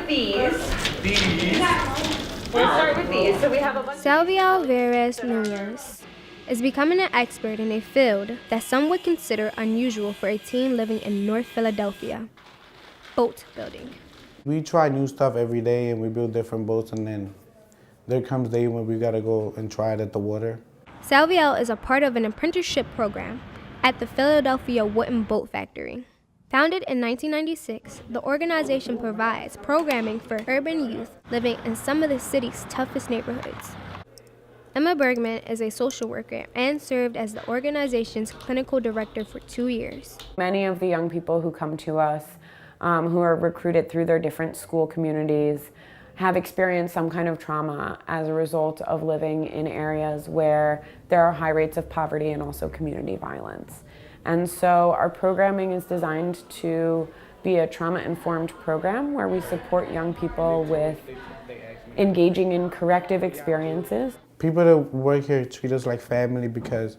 with these. We'll start with these. So we have a bunch Salvia Nunez is becoming an expert in a field that some would consider unusual for a teen living in North Philadelphia: boat building. We try new stuff every day and we build different boats, and then there comes day when we gotta go and try it at the water. Salvia is a part of an apprenticeship program at the Philadelphia Wooden Boat Factory. Founded in 1996, the organization provides programming for urban youth living in some of the city's toughest neighborhoods. Emma Bergman is a social worker and served as the organization's clinical director for 2 years. Many of the young people who come to us, who are recruited through their different school communities, have experienced some kind of trauma as a result of living in areas where there are high rates of poverty and also community violence. And so our programming is designed to be a trauma-informed program where we support young people with engaging in corrective experiences. People that work here treat us like family because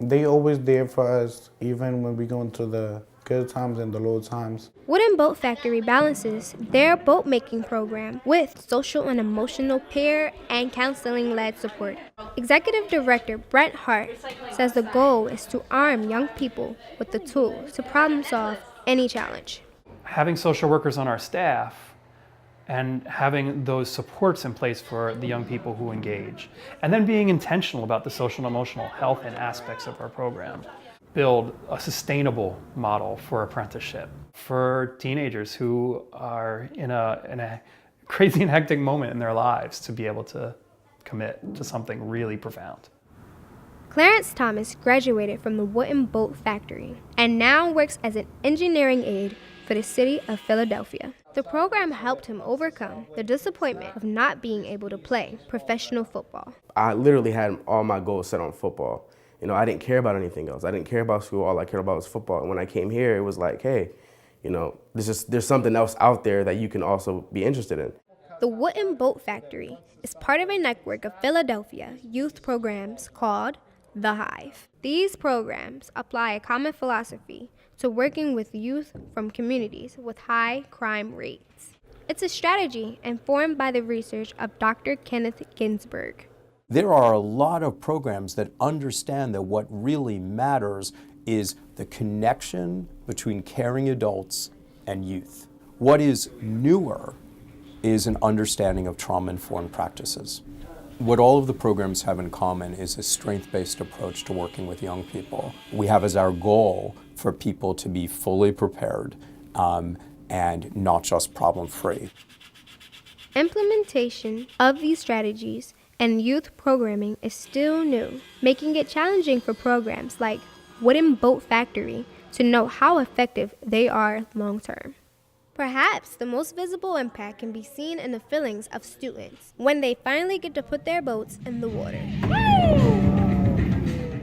they always there for us even when we go into the good times and the low times. Wooden Boat Factory balances their boat making program with social and emotional peer and counseling-led support. Executive Director Brent Hart says the goal is to arm young people with the tools to problem solve any challenge. Having social workers on our staff and having those supports in place for the young people who engage, and then being intentional about the social and emotional health and aspects of our program. Build a sustainable model for apprenticeship for teenagers who are in a crazy and hectic moment in their lives to be able to commit to something really profound. Clarence Thomas graduated from the Wooden Boat Factory and now works as an engineering aide for the city of Philadelphia. The program helped him overcome the disappointment of not being able to play professional football. I literally had all my goals set on football. I didn't care about anything else. I didn't care about school. All I cared about was football. And when I came here, it was like, hey, there's something else out there that you can also be interested in. The Wooden Boat Factory is part of a network of Philadelphia youth programs called The Hive. These programs apply a common philosophy to working with youth from communities with high crime rates. It's a strategy informed by the research of Dr. Kenneth Ginsberg. There are a lot of programs that understand that what really matters is the connection between caring adults and youth. What is newer is an understanding of trauma-informed practices. What all of the programs have in common is a strength-based approach to working with young people. We have as our goal for people to be fully prepared and not just problem-free. Implementation of these strategies and youth programming is still new, making it challenging for programs like Wooden Boat Factory to know how effective they are long-term. Perhaps the most visible impact can be seen in the feelings of students when they finally get to put their boats in the water.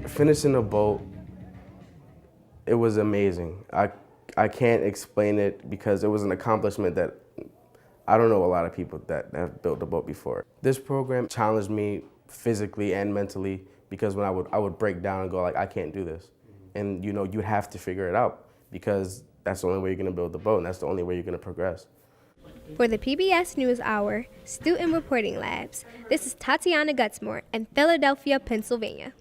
Finishing a boat, it was amazing. I can't explain it because it was an accomplishment that I don't know a lot of people that have built a boat before. This program challenged me physically and mentally because when I would break down and go I can't do this. And you have to figure it out because that's the only way you're gonna build the boat and that's the only way you're gonna progress. For the PBS NewsHour Student Reporting Labs, this is Tyteana Gutzmore in Philadelphia, Pennsylvania.